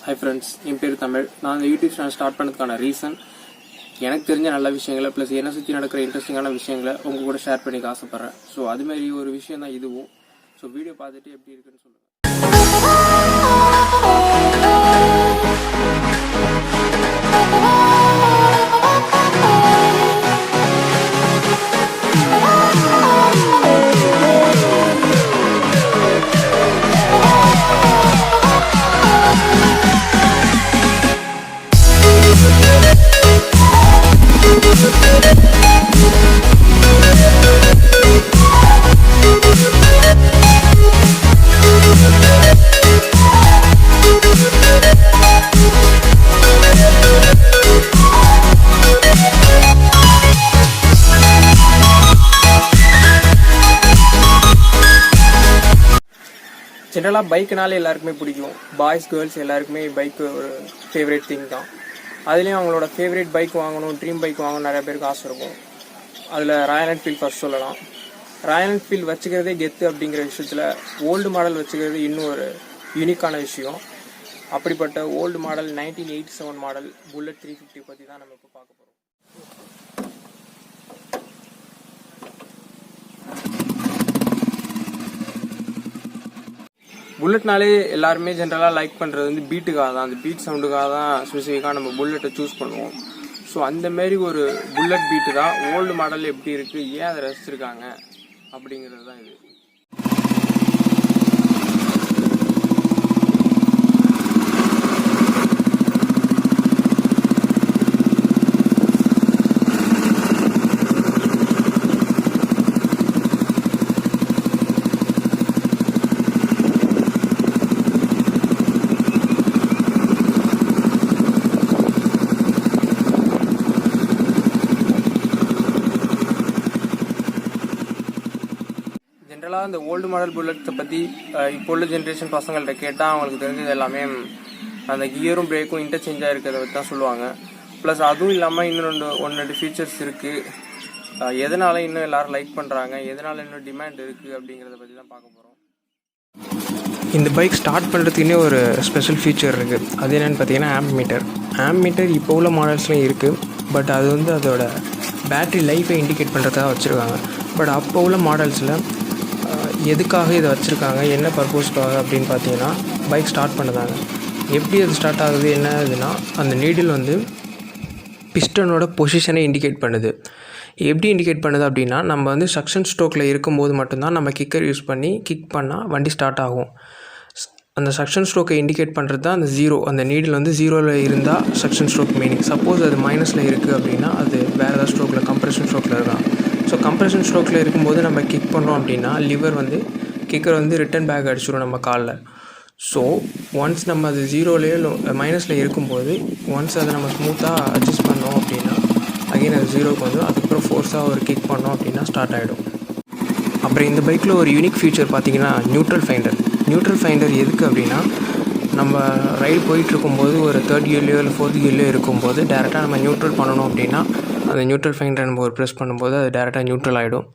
Hi friends, என் பேர் தமிழ். நான் இந்த யூடியூப் சேனல் ஸ்டார்ட் பண்ணதுக்கான ரீசன் எனக்கு தெரிஞ்ச நல்ல விஷயங்களை ப்ளஸ் என்னை சுற்றி நடக்கிற இன்ட்ரெஸ்டிங்கான விஷயங்களை உங்கள் கூட ஷேர் பண்ணிக்க ஆசைப்பட்றேன். ஸோ அதுமாரி ஒரு விஷயம் தான் இதுவும். ஸோ வீடியோ பார்த்துட்டு எப்படி இருக்குன்னு சொல்லுங்கள். ஜென்ரலாக பைக்குனாலே எல்லாருக்குமே பிடிக்கும். பாய்ஸ் கேர்ள்ஸ் எல்லாருக்குமே பைக்கு ஒரு ஃபேவரட் திங் தான். அதுலேயும் அவங்களோட ஃபேவரட் பைக் வாங்கணும், ட்ரீம் பைக் வாங்கணும் நிறைய பேருக்கு ஆசை இருக்கும். அதில் ராயல் என்ஃபீல்ட் ஃபர்ஸ்ட் சொல்லலாம். ராயல் என்ஃபீல்ட் வச்சுக்கிறதே கெத்து அப்படிங்கிற விஷயத்தில் ஓல்டு மாடல் வச்சுக்கிறது இன்னும் ஒரு யூனிக்கான விஷயம். அப்படிப்பட்ட ஓல்டு மாடல் 1987 மாடல் புல்லட் 350 பற்றி தான் நம்ம இப்போ பார்க்க போகிறோம். புல்லட்னாலே எல்லாருமே ஜென்ரலாக லைக் பண்ணுறது வந்து பீட்டுக்காக தான், அந்த பீட் சவுண்டுக்காக தான் ஸ்பெசிஃபிக்காக நம்ம புல்லட்டை சூஸ் பண்ணுவோம். ஸோ அந்தமாரி ஒரு புல்லட் பீட்டு தான் ஓல்டு மாடல் எப்படி இருக்குது, ஏன் அதை ரசிச்சிருக்காங்க அப்படிங்கிறது தான் இது. ஜென்ரலாக இந்த ஓல்டு மாடல் புல்லட்ஸை பற்றி இப்போ உள்ள ஜென்ரேஷன் பசங்கள்கிட்ட கேட்டால் அவங்களுக்கு தெரிஞ்சது எல்லாமே அந்த கியரும் பிரேக்கும் இன்டர்சேஞ்சாக இருக்கிறத பற்றி தான் சொல்லுவாங்க. ப்ளஸ் அதுவும் இல்லாமல் இன்னும் ஒன்று ஃபீச்சர்ஸ் இருக்குது. எதனால இன்னும் எல்லோரும் லைக் பண்ணுறாங்க, எதனால இன்னும் டிமாண்ட் இருக்குது அப்படிங்கிறத பற்றி தான் பார்க்க போகிறோம். இந்த பைக் ஸ்டார்ட் பண்ணுறதுக்குன்னே ஒரு ஸ்பெஷல் ஃபீச்சர் இருக்குது. அது என்னென்னு பார்த்தீங்கன்னா ஆம்ப் மீட்டர் இப்போ உள்ள மாடல்ஸ்லையும் இருக்குது. பட் அது வந்து அதோட பேட்ரி லைஃபை இண்டிகேட் பண்ணுறதுக்காக வச்சுருக்காங்க. பட் அப்போ உள்ள மாடல்ஸில் எதுக்காக இதை வச்சுருக்காங்க, என்ன பர்பஸ்க்காக அப்படின்னு பார்த்தீங்கன்னா பைக் ஸ்டார்ட் பண்ணுதாங்க. எப்படி அது ஸ்டார்ட் ஆகுது, என்ன ஆகுதுன்னா அந்த நீடில் வந்து பிஸ்டனோட பொசிஷனை இண்டிகேட் பண்ணுது. எப்படி இண்டிகேட் பண்ணுது அப்படின்னா, நம்ம வந்து சக்ஷன் ஸ்ட்ரோக்கில் இருக்கும்போது மட்டும்தான் நம்ம கிக்கர் யூஸ் பண்ணி கிக் பண்ணால் வண்டி ஸ்டார்ட் ஆகும். அந்த சக்ஷன் ஸ்ட்ரோக்கை இண்டிகேட் பண்ணுறது தான் அந்த ஜீரோ. அந்த நீடில் வந்து ஜீரோவில் இருந்தால் சக்ஷன் ஸ்ட்ரோக் மீனிங். சப்போஸ் அது மைனஸில் இருக்குது அப்படின்னா அது வேறு ஏதாவது ஸ்ட்ரோக்கில் கம்ப்ரெஷன் ஸ்ட்ரோக்கில் இருக்கலாம். ஸோ கம்ப்ரெஷன் ஸ்ட்ரோக்கில் இருக்கும்போது நம்ம கிக் பண்ணோம் அப்படின்னா லிவர் வந்து கிக்கர் வந்து ரிட்டன் பேக் அடிச்சிடும் நம்ம காலில். ஸோ ஒன்ஸ் நம்ம அது ஜீரோலேயோ மைனஸில் இருக்கும்போது ஒன்ஸ் அதை நம்ம ஸ்மூத்தாக அட்ஜஸ்ட் பண்ணோம் அப்படின்னா அகெயின் அது ஜீரோக்கு வந்துடும். அதுக்கப்புறம் ஃபோர்ஸாக ஒரு கிக் பண்ணோம் அப்படின்னா ஸ்டார்ட் ஆகிடும். அப்புறம் இந்த பைக்கில் ஒரு யூனிக் ஃபீச்சர் பார்த்திங்கன்னா நியூட்ரல் ஃபைண்டர் எதுக்கு அப்படின்னா, நம்ம ரைடு போயிட்டுருக்கும்போது ஒரு 3rd கியர்லையோ இல்லை 4th கியர்லையோ இருக்கும்போது டேரெக்டாக நம்ம நியூட்ரல் பண்ணணும் அப்படின்னா அந்த நியூட்ரல் ஃபைண்டரை நம்ம ஒரு ப்ரெஸ் பண்ணும்போது அது டேரெக்டாக நியூட்ரல் ஆகிடும்.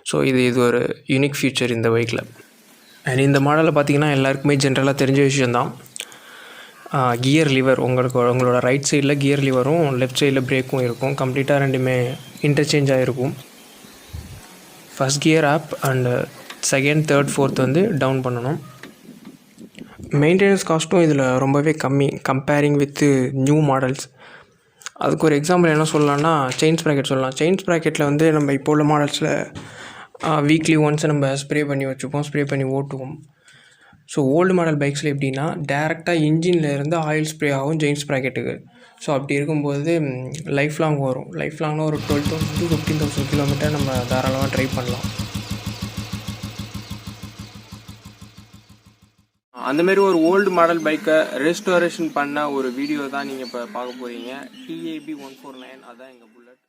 ஸோ இது ஒரு யூனிக் ஃபீச்சர் இந்த பைக்கில். அண்ட் இந்த மாடலில் பார்த்திங்கன்னா எல்லாருக்குமே ஜென்ரலாக தெரிஞ்ச விஷயந்தான். கியர் லிவர் உங்களோட ரைட் சைடில் கியர் லிவரும் லெஃப்ட் சைடில் பிரேக்கும் இருக்கும். கம்ப்ளீட்டாக ரெண்டுமே இன்டர்சேஞ்சாக இருக்கும். First gear up and second, third, fourth வந்து டவுன் பண்ணணும். மெயின்டெனன்ஸ் காஸ்ட்டும் இதில் ரொம்பவே கம்மி கம்பேரிங் வித் நியூ மாடல்ஸ். அதுக்கு ஒரு எக்ஸாம்பிள் என்ன சொல்லலாம்னா செயின் ஸ்ப்ராக்கெட் சொல்லலாம். செயின் ஸ்ப்ராக்கெட்டில் வந்து நம்ம இப்போ உள்ள மாடல்ஸில் வீக்லி ஒன்ஸ் நம்ம ஸ்ப்ரே பண்ணி வச்சுப்போம், ஸ்ப்ரே பண்ணி ஓட்டுவோம். ஸோ ஓல்டு மாடல் பைக்ஸில் எப்படின்னா டேரெக்டாக இன்ஜினில் இருந்து ஆயில் ஸ்ப்ரே ஆகும் செயின் ஸ்ப்ராக்கெட்டுக்கு. ஸோ அப்படி இருக்கும்போது லைஃப் லாங் வரும். லைஃப் லாங்னா ஒரு 12,000 to 15,000 கிலோமீட்டர் நம்ம தாராளமாக ட்ரை பண்ணலாம். அந்தமாரி ஒரு ஓல்டு மாடல் பைக்கை ரெஸ்டோரேஷன் பண்ண ஒரு வீடியோ தான் நீங்கள் இப்போ பார்க்க போகிறீங்க. TAB 149 அதுதான் எங்கள் புல்லட்.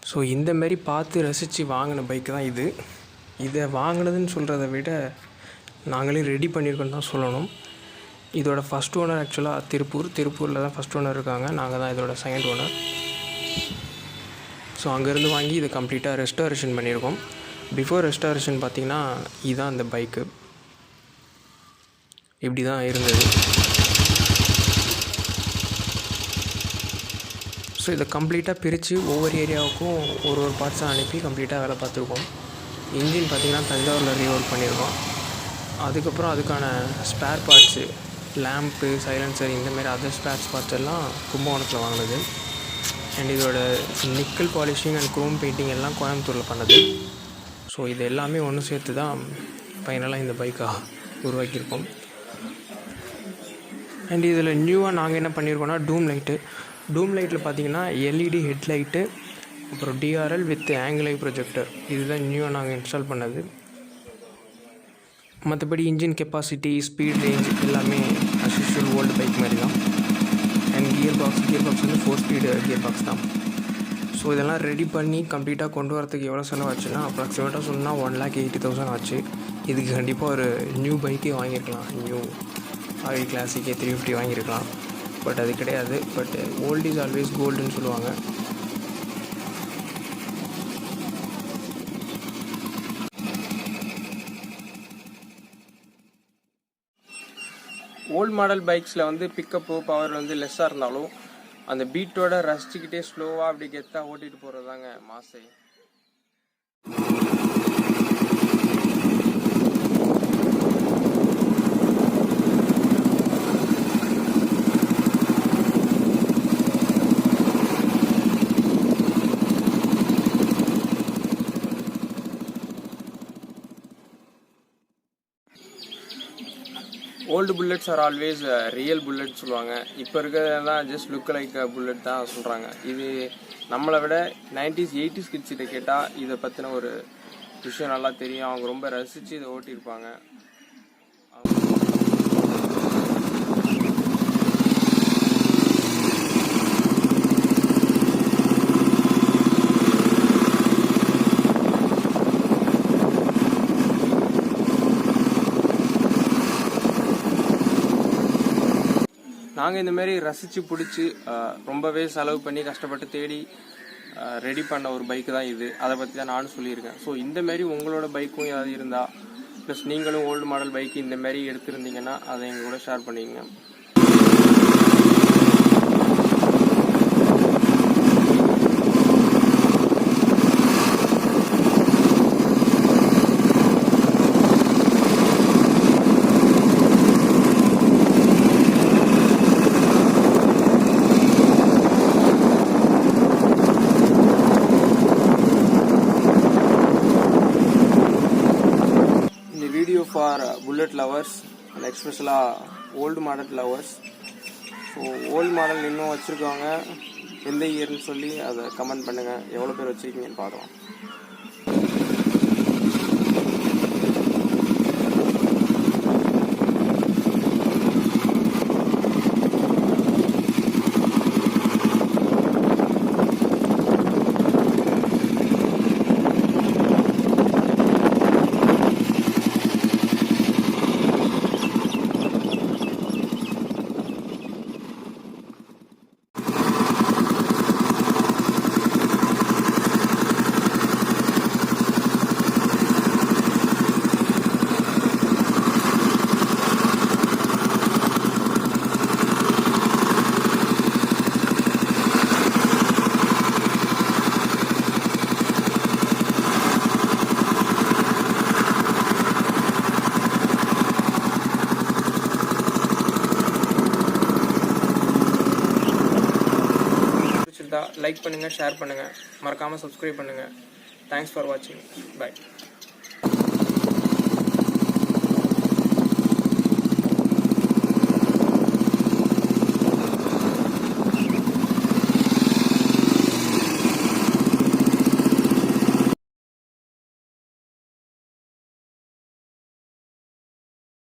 ஸோ இந்தமாரி பார்த்து ரசித்து வாங்கின பைக்கு தான் இது. இதை வாங்கினதுன்னு சொல்கிறத விட நாங்களே ரெடி பண்ணியிருக்கோன்னு தான் சொல்லணும். இதோட ஃபஸ்ட் ஓனர் ஆக்சுவலாக திருப்பூரில் தான் ஃபஸ்ட் ஓனர் இருக்காங்க. நாங்கள் தான் இதோட செகண்ட் ஓனர். ஸோ அங்கேருந்து வாங்கி இதை கம்ப்ளீட்டாக ரெஸ்டாரேஷன் பண்ணியிருக்கோம். பிஃபோர் ரெஸ்டாரேஷன் பார்த்திங்கன்னா இதுதான் அந்த பைக்கு இப்படி தான் இருந்தது. ஸோ இதை கம்ப்ளீட்டாக பிரித்து ஒவ்வொரு ஏரியாவுக்கும் ஒரு பார்ட்ஸாக அனுப்பி கம்ப்ளீட்டாக வேலை பார்த்துருக்கோம். இன்ஜின் பார்த்திங்கன்னா தஞ்சாவூரில் ரீஒர்க் பண்ணியிருக்கோம். அதுக்கப்புறம் அதுக்கான ஸ்பேர் பார்ட்ஸு, லேம்ப்பு, சைலன்சர், இந்தமாரி அதர் ஸ்பேர்ஸ் பார்ட்ஸ் எல்லாம் கும்பகோணத்தில் வாங்கினது. அண்ட் இதோட nickel polishing and Chrome painting எல்லாம் கோயம்புத்தூரில் பண்ணது. ஸோ இது எல்லாமே ஒன்று சேர்த்து தான் ஃபைனலாக இந்த பைக்காக உருவாக்கியிருக்கோம். அண்ட் இதில் நியூவாக நாங்கள் என்ன பண்ணியிருக்கோன்னா டூம் லைட்டில் பார்த்திங்கன்னா எல்இடி ஹெட்லைட்டு, அப்புறம் TRL with angle I projector, இதுதான் நியூவாக நாங்கள் இன்ஸ்டால் பண்ணது. மற்றபடி இன்ஜின் கெப்பாசிட்டி, ஸ்பீட் ரேஞ்ச் எல்லாமே அஸ் யூஷுவல் ஓல்டு பைக் மாதிரி தான். அண்ட் கியர் பாக்ஸ் வந்து 4 ஸ்பீடு கியர் பாக்ஸ் தான். ஸோ இதெல்லாம் ரெடி பண்ணி கம்ப்ளீட்டாக கொண்டு வரதுக்கு எவ்வளோ செலவாச்சுன்னா அப்ராக்சிமேட்டாக சொன்னால் 1,80,000 ஆச்சு. இதுக்கு கண்டிப்பாக ஒரு நியூ பைக்கே வாங்கியிருக்கலாம். நியூ ஆயில் கிளாசிக்கே 350 வாங்கியிருக்கலாம். பட் அது கிடையாது. பட் ஓல்ட் இஸ் ஆல்வேஸ் கோல்டுன்னு சொல்லுவாங்க. ஓல்டு மாடல் பைக்ஸில் வந்து பிக்கப்பு பவர் வந்து லெஸ்ஸாக இருந்தாலும் அந்த பீட்டோட ரசிச்சுக்கிட்டே ஸ்லோவாக அப்படி கெத்தாக ஓட்டிகிட்டு போகிறது தாங்க மாசே. Old bullets are always real bullet சொல்லுவாங்க. இப்போ இருக்கிறதெல்லாம் ஜஸ்ட் லுக் லைக் புல்லட் தான் சொல்கிறாங்க. இது நம்மளை விட 90s 80s கிட்ஸ்கிட்ட கேட்டால் இதை பற்றின ஒரு விஷயம் நல்லா தெரியும். அவங்க ரொம்ப ரசித்து இதை ஓட்டியிருப்பாங்க. நாங்கள் இந்தமாரி ரசித்து பிடிச்சி ரொம்பவே செலவு பண்ணி கஷ்டப்பட்டு தேடி ரெடி பண்ண ஒரு பைக்கு தான் இது. அதை பற்றி தான் நானும் சொல்லியிருக்கேன். ஸோ இந்தமாரி உங்களோட பைக்கும் ஏதாவது இருந்தால், ப்ளஸ் நீங்களும் ஓல்டு மாடல் பைக்கு இந்தமாரி எடுத்துருந்தீங்கன்னா அதை எங்கள் கூட ஷேர் பண்ணிக்கங்க. ஃபார் புல்லட் லவர்ஸ் அண்ட் எக்ஸ்பெஷலாக old model lovers. So old model இன்னும் வச்சுருக்காங்க, எந்த இயர்னு சொல்லி அதை கமெண்ட் பண்ணுங்கள். எவ்வளோ பேர் வச்சுருக்கீங்கன்னு பார்க்கலாம். லைக் பண்ணுங்கள், ஷேர் பண்ணுங்கள், மறக்காமல் சப்ஸ்கிரைப் பண்ணுங்கள். தேங்க்ஸ் ஃபார் வாட்சிங். பை.